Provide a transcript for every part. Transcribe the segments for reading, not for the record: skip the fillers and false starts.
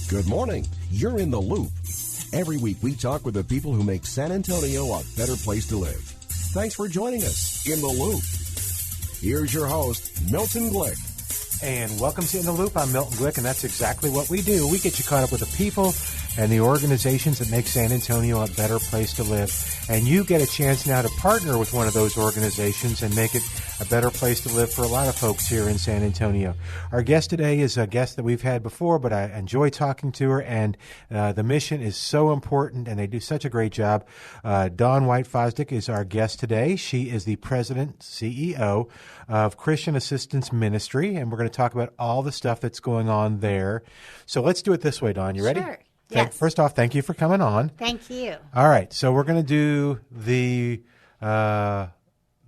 Good morning. You're in the loop. Every week we talk with the people who make San Antonio a better place to live. Thanks for joining us in the loop. Here's your host, Milton Glick. And welcome to In the Loop. I'm Milton Glick, and that's exactly what we do. We get you caught up with the people and the organizations that make San Antonio a better place to live. And you get a chance now to partner with one of those organizations and make it a better place to live for a lot of folks here in San Antonio. Our guest today is a guest that we've had before, but I enjoy talking to her, and the mission is so important, and they do such a great job. Dawn White-Fosdick is our guest today. She is the president, CEO of Christian Assistance Ministry, and we're going to talk about all the stuff that's going on there. So let's do it this way, Dawn. You ready? Sure. Yes. First off, thank you for coming on. Thank you. All right, so we're going to do the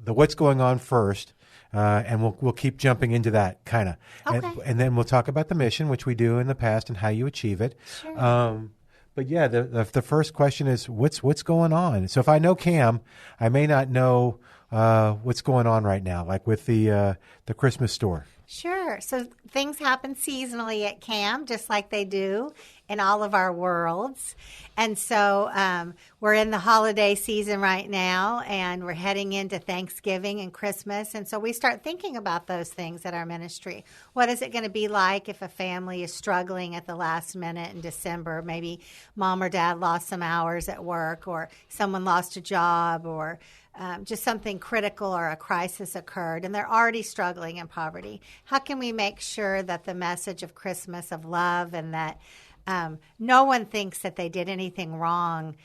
what's going on first, and we'll keep jumping into that kind of, Okay. and then we'll talk about the mission, which we do in the past, and how you achieve it. Sure. But yeah, the first question is what's going on. So if I know Cam, I may not know what's going on right now, like with the Christmas store. Sure. So things happen seasonally at CAM, just like they do in all of our worlds. And so we're in the holiday season right now, and we're heading into Thanksgiving and Christmas. And so we start thinking about those things at our ministry. What is it going to be like if a family is struggling at the last minute in December? Maybe mom or dad lost some hours at work, or someone lost a job, or just something critical or a crisis occurred, and they're already struggling in poverty. How can we make sure that the message of Christmas, of love, and that no one thinks that they did anything wrong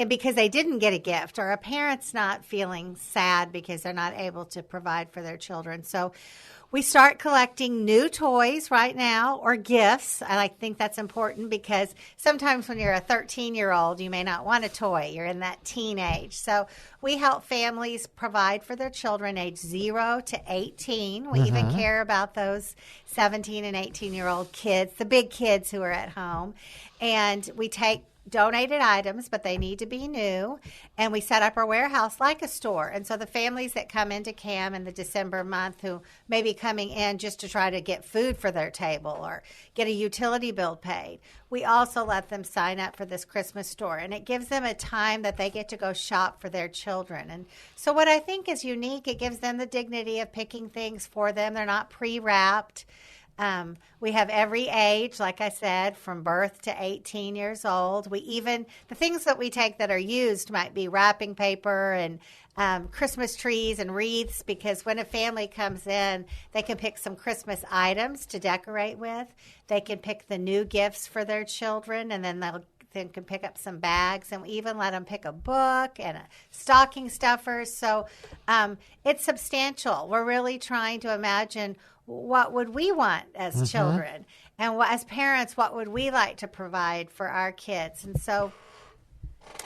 because they didn't get a gift, or a parent's not feeling sad because they're not able to provide for their children? So we start collecting new toys right now, or gifts. I think that's important, because sometimes when you're a 13-year-old, you may not want a toy. You're in that teen age. So we help families provide for their children age 0 to 18. We even care about those 17 and 18-year-old kids, the big kids who are at home. And we take donated items, but they need to be new, and we set up our warehouse like a store. And so the families that come into CAM in the December month, who may be coming in just to try to get food for their table or get a utility bill paid, we also let them sign up for this Christmas store, and it gives them a time that they get to go shop for their children. And so what I think is unique, it gives them the dignity of picking things for them. They're not pre-wrapped. We have every age, like I said, from birth to 18 years old. The things that we take that are used might be wrapping paper and Christmas trees and wreaths, because when a family comes in, they can pick some Christmas items to decorate with. They can pick the new gifts for their children, and then they can pick up some bags, and we even let them pick a book and a stocking stuffer. So it's substantial. We're really trying to imagine, what would we want as children? And as parents, what would we like to provide for our kids? And so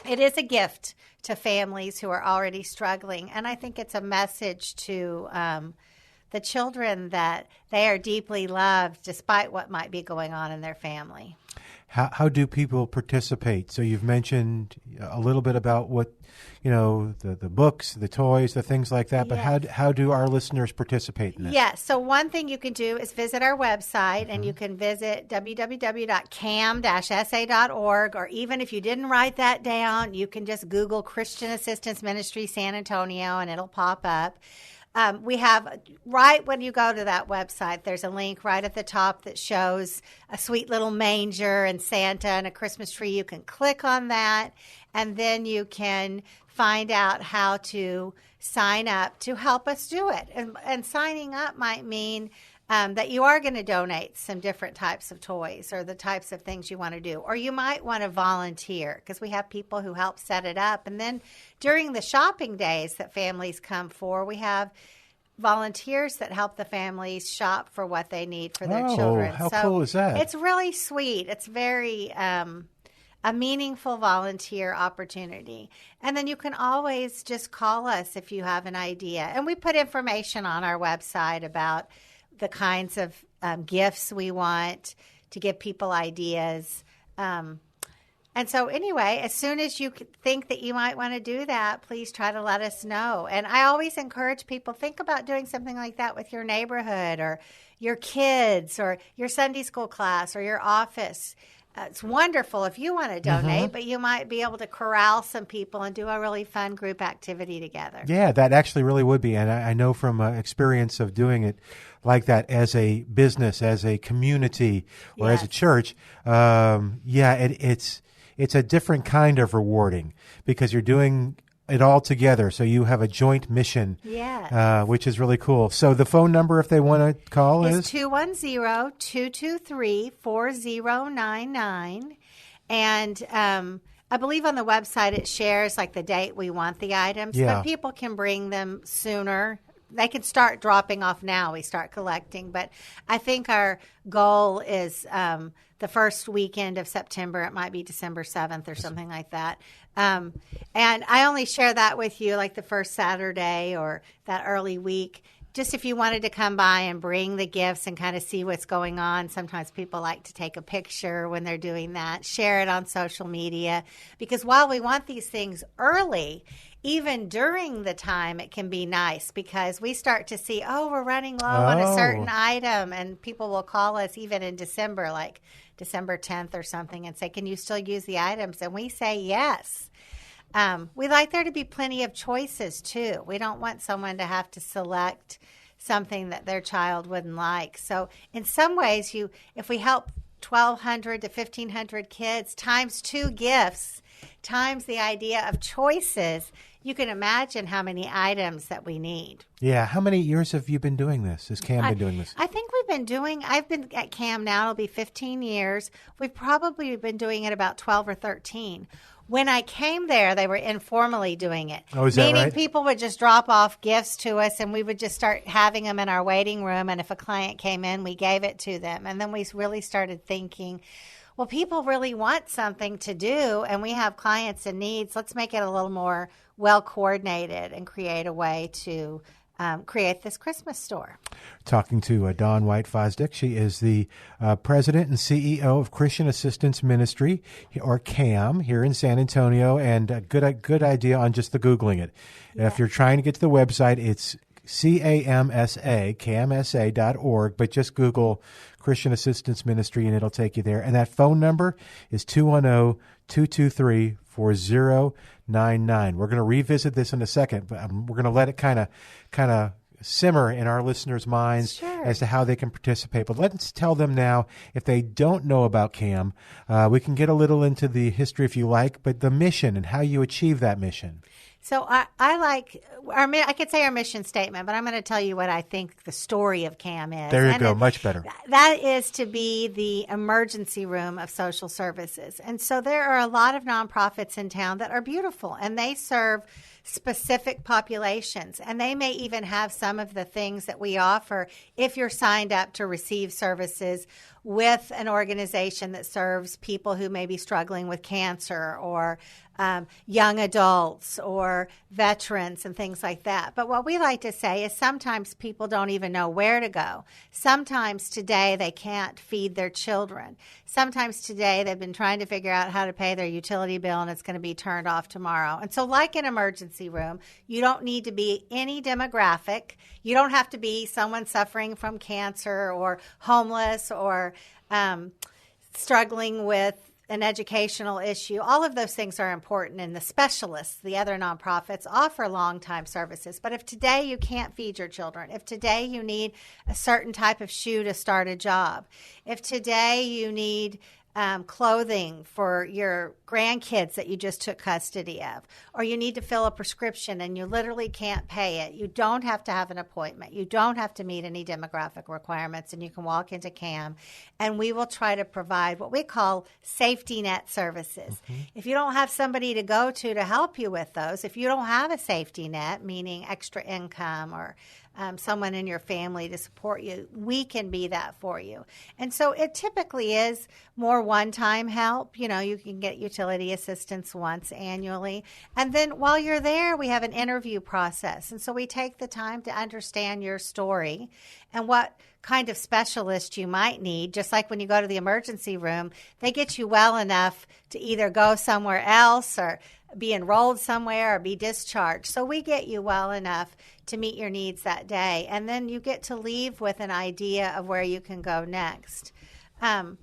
it is a gift to families who are already struggling. And I think it's a message to the children that they are deeply loved despite what might be going on in their family. How do people participate? So you've mentioned a little bit about what, the books, the toys, the things like that, but how do our listeners participate in this? Yes. So one thing you can do is visit our website, and you can visit www.cam-sa.org, or even if you didn't write that down, you can just Google Christian Assistance Ministry San Antonio, and it'll pop up. We have, right when you go to that website, there's a link right at the top that shows a sweet little manger and Santa and a Christmas tree. You can click on that, and then you can find out how to sign up to help us do it. And signing up might mean that you are going to donate some different types of toys, or the types of things you want to do. Or you might want to volunteer, because we have people who help set it up. And then during the shopping days that families come for, we have volunteers that help the families shop for what they need for their children. How cool is that? It's really sweet. It's very a meaningful volunteer opportunity. And then you can always just call us if you have an idea. And we put information on our website about the kinds of gifts we want to give people ideas. And so anyway, as soon as you think that you might want to do that, please try to let us know. And I always encourage people, think about doing something like that with your neighborhood or your kids or your Sunday school class or your office. It's wonderful if you want to donate, but you might be able to corral some people and do a really fun group activity together. Yeah, that actually really would be. And I know from experience of doing it like that as a business, as a community, or as a church, it's a different kind of rewarding because you're doing it all together. So you have a joint mission, which is really cool. So the phone number, if they want to call, is 210-223-4099. And I believe on the website it shares like the date we want the items, but people can bring them sooner. They can start dropping off now. We start collecting. But I think our goal is the first weekend of September. It might be December 7th or something like that. And I only share that with you like the first Saturday or that early week. Just if you wanted to come by and bring the gifts and kind of see what's going on. Sometimes people like to take a picture when they're doing that, share it on social media. Because while we want these things early, even during the time, it can be nice because we start to see, we're running low on a certain item. And people will call us even in December, like December 10th or something, and say, can you still use the items? And we say yes. We like there to be plenty of choices, too. We don't want someone to have to select something that their child wouldn't like. So in some ways, if we help 1,200 to 1,500 kids times 2 gifts, times the idea of choices, you can imagine how many items that we need. Yeah. How many years have you been doing this? Has Cam been doing this? I think I've been at Cam now, it'll be 15 years. We've probably been doing it about 12 or 13. When I came there, they were informally doing it. Oh, is that right? Meaning people would just drop off gifts to us, and we would just start having them in our waiting room. And if a client came in, we gave it to them. And then we really started thinking, well, people really want something to do, and we have clients in needs. Let's make it a little more well-coordinated and create a way to create this Christmas store. Talking to Dawn White-Fosdick. She is the president and CEO of Christian Assistance Ministry, or CAM, here in San Antonio. And a good idea on just the Googling it. Yeah. If you're trying to get to the website, it's CAMSA.org, but just Google Christian Assistance Ministry and it'll take you there. And that phone number is 210-223-4099. We're going to revisit this in a second, but we're going to let it kind of simmer in our listeners' minds as to how they can participate. But let's tell them now, if they don't know about CAM, we can get a little into the history if you like, but the mission and how you achieve that mission. So I like I could say our mission statement, but I'm going to tell you what I think the story of CAM is. There you go, much better. That is to be the emergency room of social services. And so there are a lot of nonprofits in town that are beautiful, and they serve specific populations. And they may even have some of the things that we offer if you're signed up to receive services with an organization that serves people who may be struggling with cancer or young adults or veterans and things like that. But what we like to say is sometimes people don't even know where to go. Sometimes today they can't feed their children. Sometimes today they've been trying to figure out how to pay their utility bill and it's going to be turned off tomorrow. And so like an emergency room, you don't need to be any demographic. You don't have to be someone suffering from cancer or homeless or struggling with an educational issue. All of those things are important, and the specialists, the other nonprofits, offer long-time services. But if today you can't feed your children, if today you need a certain type of shoe to start a job, if today you need clothing for your grandkids that you just took custody of, or you need to fill a prescription and you literally can't pay it, you don't have to have an appointment. You don't have to meet any demographic requirements, and you can walk into CAM, and we will try to provide what we call safety net services. Mm-hmm. If you don't have somebody to go to help you with those, if you don't have a safety net, meaning extra income or someone in your family to support you, we can be that for you. And so it typically is more one-time help. You know, you can get utility assistance once annually. And then while you're there, we have an interview process. And so we take the time to understand your story and what kind of specialist you might need. Just like when you go to the emergency room, they get you well enough to either go somewhere else or be enrolled somewhere or be discharged. So we get you well enough to meet your needs that day. And then you get to leave with an idea of where you can go next. And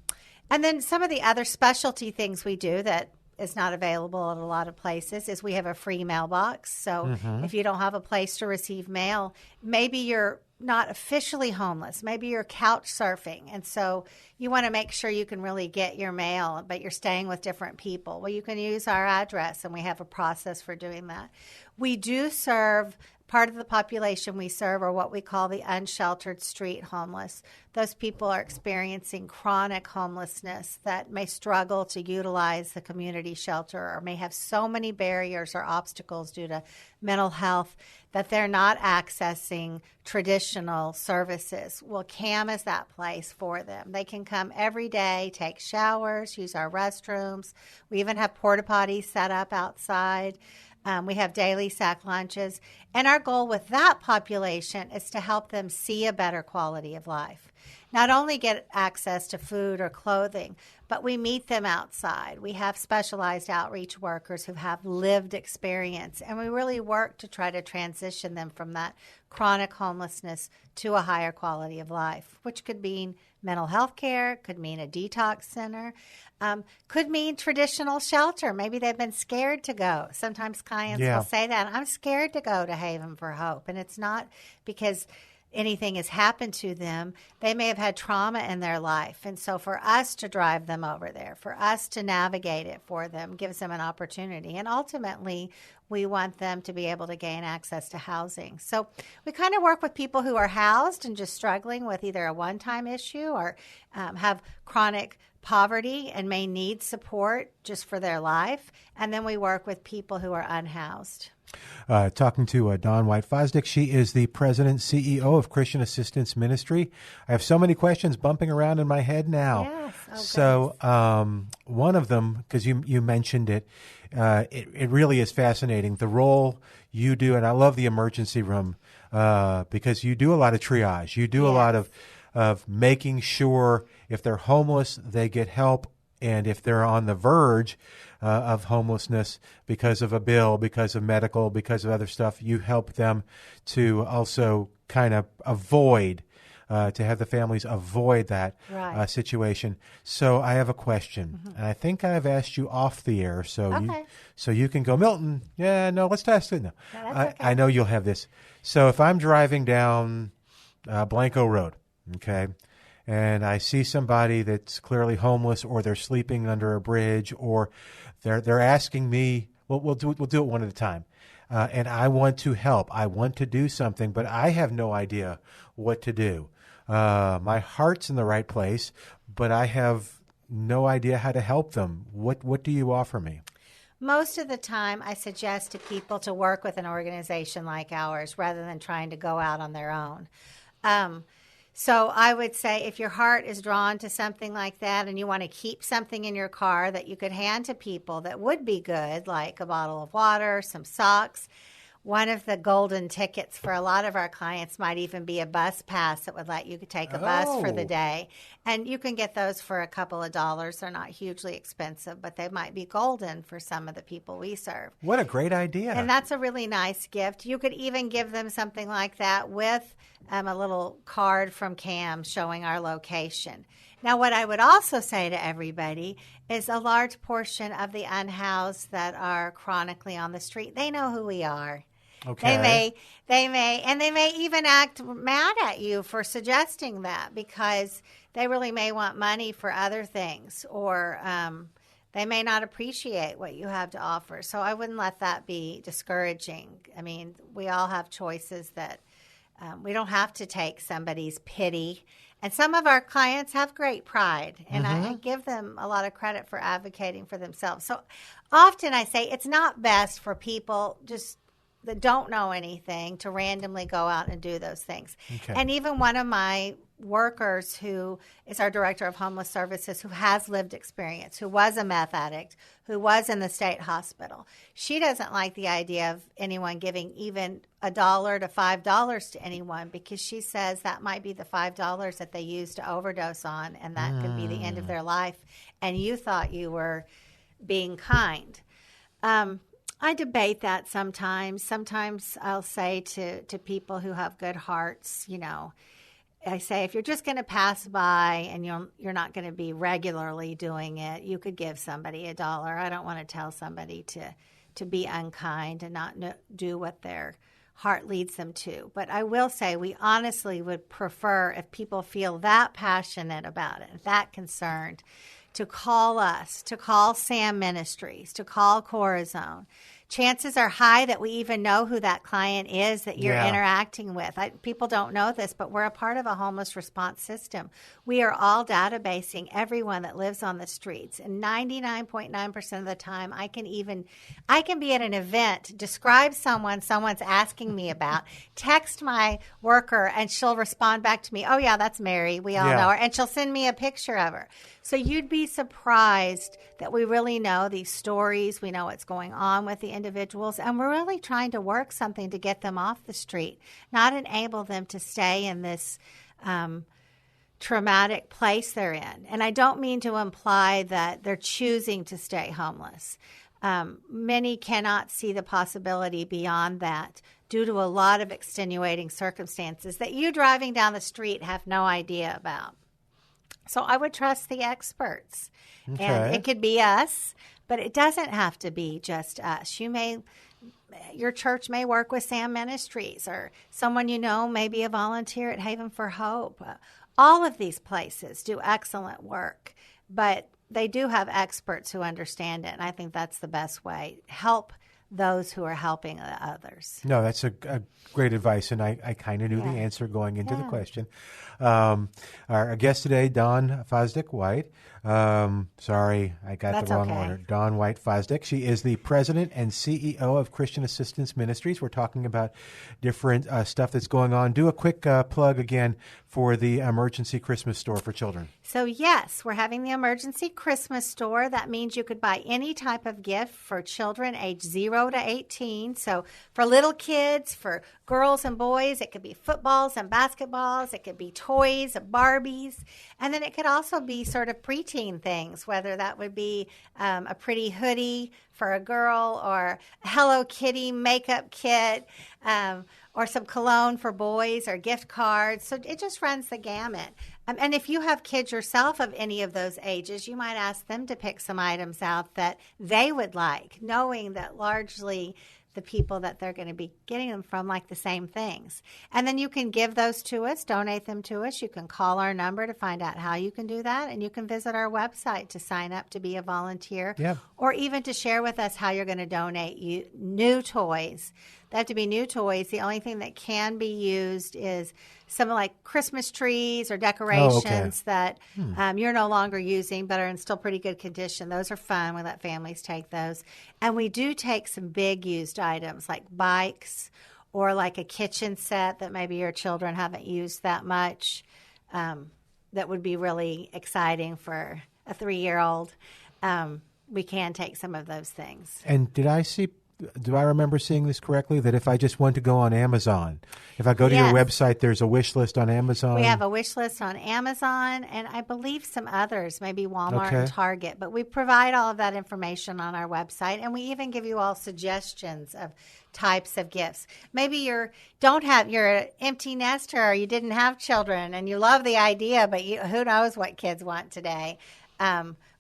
then some of the other specialty things we do that is not available at a lot of places is we have a free mailbox. So if you don't have a place to receive mail, maybe you're not officially homeless. Maybe you're couch surfing. And so you want to make sure you can really get your mail, but you're staying with different people. Well, you can use our address, and we have a process for doing that. We do serve part of the population we serve are what we call the unsheltered street homeless. Those people are experiencing chronic homelessness that may struggle to utilize the community shelter or may have so many barriers or obstacles due to mental health that they're not accessing traditional services. Well, CAM is that place for them. They can come every day, take showers, use our restrooms. We even have porta potties set up outside. We have daily sack lunches. And our goal with that population is to help them see a better quality of life. Not only get access to food or clothing, but we meet them outside. We have specialized outreach workers who have lived experience, and we really work to try to transition them from that chronic homelessness to a higher quality of life, which could mean mental health care, could mean a detox center, could mean traditional shelter. Maybe they've been scared to go. Sometimes clients will say that, I'm scared to go to Haven for Hope. And it's not because anything has happened to them. They may have had trauma in their life. And so for us to drive them over there, for us to navigate it for them, gives them an opportunity. And ultimately, we want them to be able to gain access to housing. So we kind of work with people who are housed and just struggling with either a one-time issue or have chronic poverty and may need support just for their life. And then we work with people who are unhoused. Talking to Dawn White-Fosdick. She is the president, CEO of Christian Assistance Ministry. I have so many questions bumping around in my head now. Yes. Oh, so one of them, because you mentioned it, it really is fascinating, the role you do, and I love the emergency room because you do a lot of triage. You do a lot of making sure if they're homeless, they get help, and if they're on the verge of homelessness because of a bill, because of medical, because of other stuff, you help them to also kind of avoid, to have the families avoid that situation. So I have a question, and I think I've asked you off the air, so you can go, Milton, let's test it. No, I know you'll have this. So if I'm driving down Blanco Road, okay, and I see somebody that's clearly homeless, or they're sleeping under a bridge, or they're asking me, we'll do it one at a time, and I want to help. I want to do something, but I have no idea what to do. My heart's in the right place, but I have no idea how to help them. What do you offer me? Most of the time, I suggest to people to work with an organization like ours rather than trying to go out on their own. So I would say if your heart is drawn to something like that and you want to keep something in your car that you could hand to people that would be good, like a bottle of water, some socks, one of the golden tickets for a lot of our clients might even be a bus pass that would let you take a bus for the day. And you can get those for a couple of dollars. They're not hugely expensive, but they might be golden for some of the people we serve. What a great idea. And that's a really nice gift. You could even give them something like that with a little card from CAM showing our location. Now, what I would also say to everybody is a large portion of the unhoused that are chronically on the street, they know who we are. Okay. They may even act mad at you for suggesting that because they really may want money for other things, or they may not appreciate what you have to offer. So I wouldn't let that be discouraging. I mean, we all have choices that we don't have to take somebody's pity. And some of our clients have great pride, and I give them a lot of credit for advocating for themselves. So often I say it's not best for people just that don't know anything to randomly go out and do those things. Okay. And even one of my workers who is our director of homeless services, who has lived experience, who was a meth addict, who was in the state hospital, she doesn't like the idea of anyone giving even $1 to $5 to anyone, because she says that might be the $5 that they use to overdose on, and that could be the end of their life. And you thought you were being kind. I debate that sometimes. Sometimes I'll say to people who have good hearts, I say, if you're just going to pass by and you're not going to be regularly doing it, you could give somebody $1. I don't want to tell somebody to be unkind and not do what their heart leads them to. But I will say we honestly would prefer, if people feel that passionate about it, that concerned, to call us, to call Sam Ministries, to call Corazon. Chances are high that we even know who that client is that you're interacting with. People don't know this, but we're a part of a homeless response system. We are all databasing everyone that lives on the streets. And 99.9% of the time, I can be at an event, describe someone's asking me about, text my worker, and she'll respond back to me, oh, yeah, that's Mary. We all know her. And she'll send me a picture of her. So you'd be surprised that we really know these stories. We know what's going on with the individuals, and we're really trying to work something to get them off the street, not enable them to stay in this traumatic place they're in. And I don't mean to imply that they're choosing to stay homeless. Many cannot see the possibility beyond that due to a lot of extenuating circumstances that you driving down the street have no idea about. So I would trust the experts. Okay. And it could be us, but it doesn't have to be just us. Your church may work with Sam Ministries, or someone may be a volunteer at Haven for Hope. All of these places do excellent work, but they do have experts who understand it, and I think that's the best way. Help those who are helping others. No, that's a great advice, and I kind of knew the answer going into the question. Our guest today, Dawn Fosdick White. Sorry, I got the wrong order. Dawn White-Fosdick. She is the president and CEO of Christian Assistance Ministries. We're talking about different stuff that's going on. Do a quick plug again for the emergency Christmas store for children. So, yes, we're having the emergency Christmas store. That means you could buy any type of gift for children age 0 to 18. So, for little kids, for girls and boys, it could be footballs and basketballs. It could be toys, Barbies. And then it could also be sort of preteen things, whether that would be a pretty hoodie for a girl, or a Hello Kitty makeup kit, or some cologne for boys, or gift cards. So it just runs the gamut. And if you have kids yourself of any of those ages, you might ask them to pick some items out that they would like, knowing that largely the people that they're going to be getting them from like the same things. And then you can give those to us, donate them to us. You can call our number to find out how you can do that. And you can visit our website to sign up to be a volunteer, or even to share with us how you're going to donate new toys. They have to be new toys. The only thing that can be used is some like Christmas trees or decorations that you're no longer using but are in still pretty good condition. Those are fun. We let families take those. And we do take some big used items like bikes, or like a kitchen set that maybe your children haven't used that much. That would be really exciting for a 3-year-old. We can take some of those things. And do I remember seeing this correctly, that if I just want to go on Amazon, if I go to your website, there's a wish list on Amazon? We have a wish list on Amazon, and I believe some others, maybe Walmart and Target. But we provide all of that information on our website, and we even give you all suggestions of types of gifts. Maybe you're an empty nester, or you didn't have children, and you love the idea, but who knows what kids want today.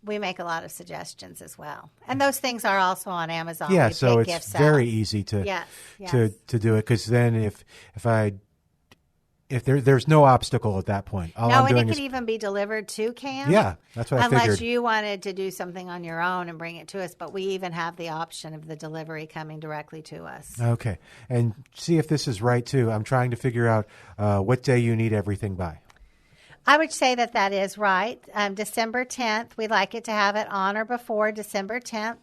We make a lot of suggestions as well. And those things are also on Amazon. Yeah, so it's very easy to do it, because then if there's no obstacle at that point. And it can even be delivered to Cam. Yeah, that's what I figured. Unless you wanted to do something on your own and bring it to us. But we even have the option of the delivery coming directly to us. Okay. And see if this is right, too. I'm trying to figure out what day you need everything by. I would say that is right. December 10th. We'd like it to have it on or before December 10th.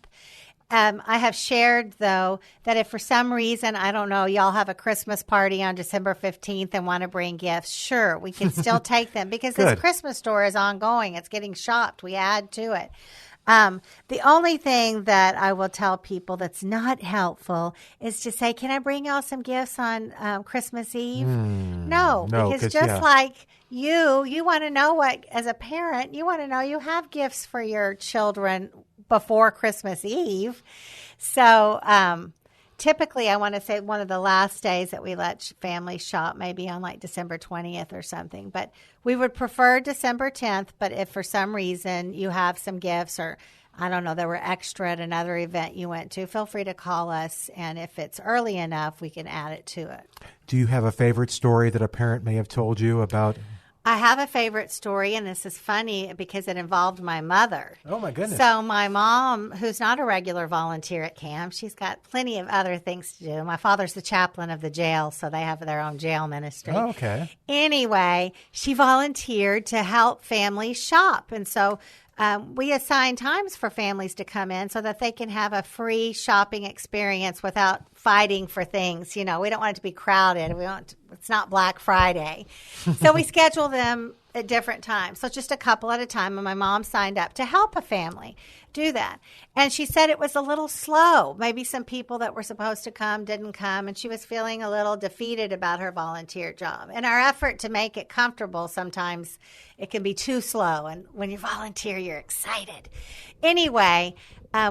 I have shared, though, that if for some reason, I don't know, y'all have a Christmas party on December 15th and want to bring gifts, sure, we can still take them, because this Christmas store is ongoing. It's getting shopped. We add to it. The only thing that I will tell people that's not helpful is to say, can I bring y'all some gifts on Christmas Eve? No, because like you want to know what, as a parent, you want to know you have gifts for your children before Christmas Eve. So typically, I want to say one of the last days that we let families shop, maybe on like December 20th or something. But we would prefer December 10th. But if for some reason you have some gifts or I don't know, there were extra at another event you went to, feel free to call us. And if it's early enough, we can add it to it. Do you have a favorite story that a parent may have told you about? I have a favorite story, and this is funny because it involved my mother. Oh, my goodness. So my mom, who's not a regular volunteer at camp, she's got plenty of other things to do. My father's the chaplain of the jail, so they have their own jail ministry. Oh, okay. Anyway, she volunteered to help families shop. And so we assign times for families to come in so that they can have a free shopping experience without fighting for things. You know, we don't want it to be crowded. It's not Black Friday. So we schedule them at different times. So just a couple at a time. And my mom signed up to help a family do that. And she said it was a little slow. Maybe some people that were supposed to come didn't come. And she was feeling a little defeated about her volunteer job. In our effort to make it comfortable, sometimes it can be too slow. And when you volunteer, you're excited. Anyway,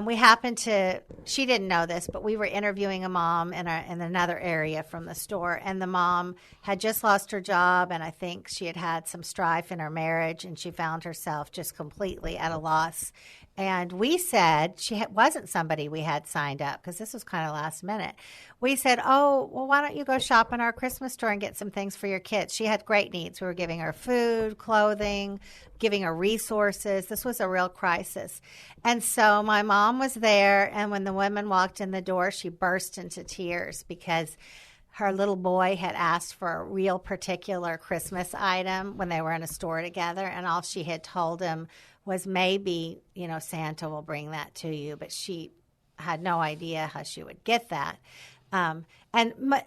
we happened to, she didn't know this, but we were interviewing a mom in another area from the store. And the mom had just lost her job. And I think she had had some strife in her marriage. And she found herself just completely at a loss. And we said, wasn't somebody we had signed up because this was kind of last minute. We said, oh, well, why don't you go shop in our Christmas store and get some things for your kids? She had great needs. We were giving her food, clothing, giving her resources. This was a real crisis. And so my mom was there. And when the woman walked in the door, she burst into tears because her little boy had asked for a real particular Christmas item when they were in a store together. And all she had told him was maybe, Santa will bring that to you. But she had no idea how she would get that. And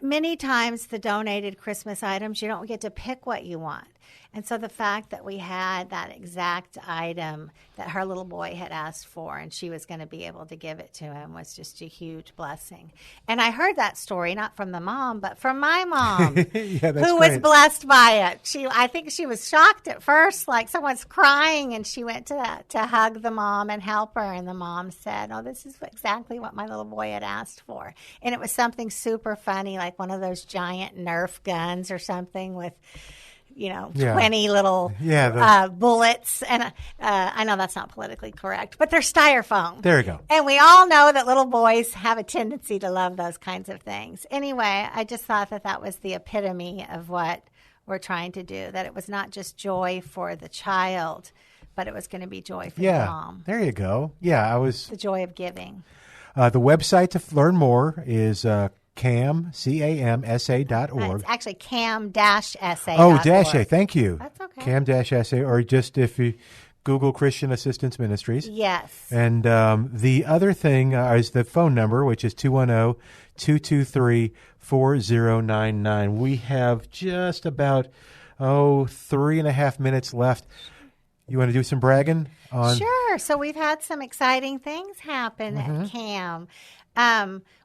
many times the donated Christmas items, you don't get to pick what you want. And so the fact that we had that exact item that her little boy had asked for and she was going to be able to give it to him was just a huge blessing. And I heard that story not from the mom, but from my mom, who was blessed by it. I think she was shocked at first, like someone's crying, and she went to hug the mom and help her. And the mom said, oh, this is exactly what my little boy had asked for. And it was something super funny, like one of those giant Nerf guns or something with 20 little bullets. And I know that's not politically correct, but they're styrofoam. There you go. And we all know that little boys have a tendency to love those kinds of things. Anyway, I just thought that was the epitome of what we're trying to do, that it was not just joy for the child, but it was going to be joy for the mom. There you go. Yeah, the joy of giving. The website to learn more is camsa.org. It's actually cam-sa.org. Oh, -a. Thank you. That's okay. Cam-sa, or just if you Google Christian Assistance Ministries. Yes. And the other thing is the phone number, which is 210-223-4099. We have just about, 3.5 minutes left. You want to do some bragging? Sure. So we've had some exciting things happen at CAM.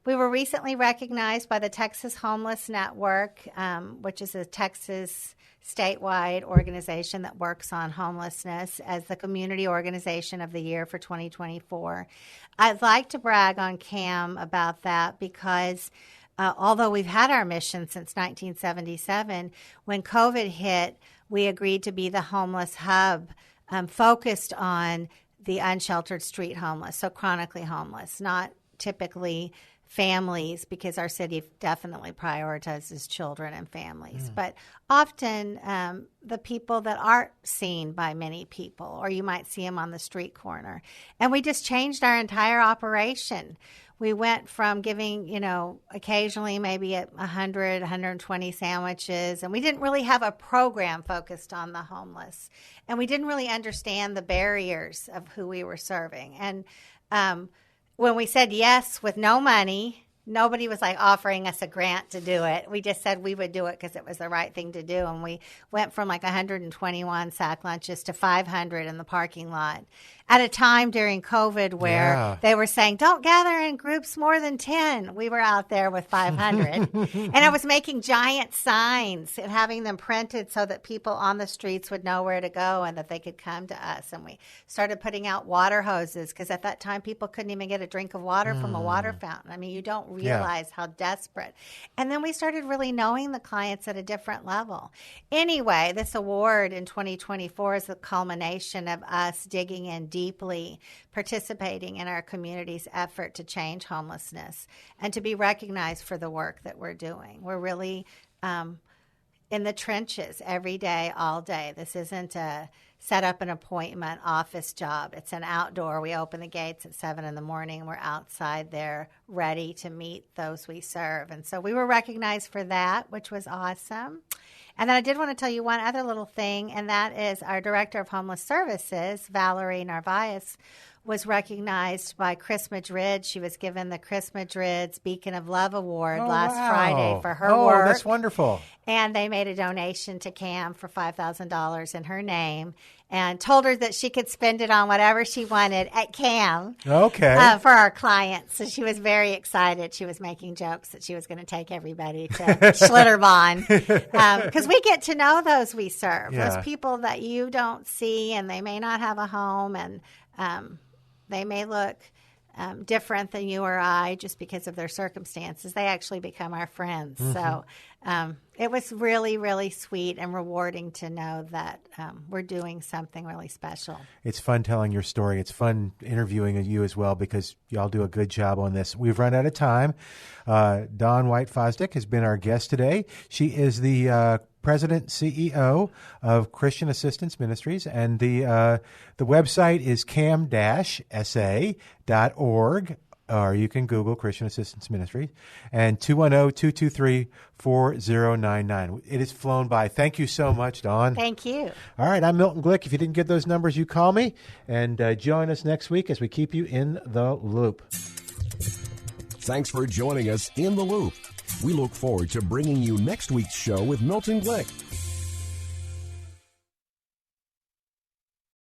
We were recently recognized by the Texas Homeless Network, which is a Texas statewide organization that works on homelessness, as the Community Organization of the Year for 2024. I'd like to brag on CAM about that because although we've had our mission since 1977, when COVID hit, we agreed to be the homeless hub focused on the unsheltered street homeless, so chronically homeless, not typically families, because our city definitely prioritizes children and families. But often the people that aren't seen by many people, or you might see them on the street corner. And we just changed our entire operation. We went from giving, occasionally maybe 100, 120 sandwiches, and we didn't really have a program focused on the homeless. And we didn't really understand the barriers of who we were serving. And when we said yes with no money, nobody was like offering us a grant to do it. We just said we would do it because it was the right thing to do. And we went from like 121 sack lunches to 500 in the parking lot at a time during COVID where they were saying, don't gather in groups more than 10. We were out there with 500. And I was making giant signs and having them printed so that people on the streets would know where to go and that they could come to us. And we started putting out water hoses because at that time people couldn't even get a drink of water from a water fountain. I mean, you don't realize how desperate. And then we started really knowing the clients at a different level. Anyway, this award in 2024 is the culmination of us digging in deeply, participating in our community's effort to change homelessness and to be recognized for the work that we're doing. We're really in the trenches every day, all day. This isn't a set up an appointment office job. It's an outdoor. We open the gates at 7 in the morning. We're outside there ready to meet those we serve. And so we were recognized for that, which was awesome. And then I did want to tell you one other little thing, and that is our Director of Homeless Services, Valerie Narvaez, was recognized by Chris Madrid. She was given the Chris Madrid's Beacon of Love Award last Friday for her work. Oh, that's wonderful. And they made a donation to CAM for $5,000 in her name and told her that she could spend it on whatever she wanted at CAM for our clients. So she was very excited. She was making jokes that she was going to take everybody to Schlitterbahn because we get to know those we serve, those people that you don't see, and they may not have a home, and they may look different than you or I just because of their circumstances. They actually become our friends. Mm-hmm. So it was really, really sweet and rewarding to know that we're doing something really special. It's fun telling your story. It's fun interviewing you as well because y'all do a good job on this. We've run out of time. Dawn White-Fosdick has been our guest today. She is the President CEO of Christian Assistance Ministries, and the website is cam-sa.org, or you can Google Christian Assistance Ministries, and 210-223-4099. It has flown by. Thank you so much, Dawn. Thank you. All right, I'm Milton Glick. If you didn't get those numbers, you call me, and join us next week as we keep you in the loop. Thanks for joining us in the loop. We look forward to bringing you next week's show with Milton Glick.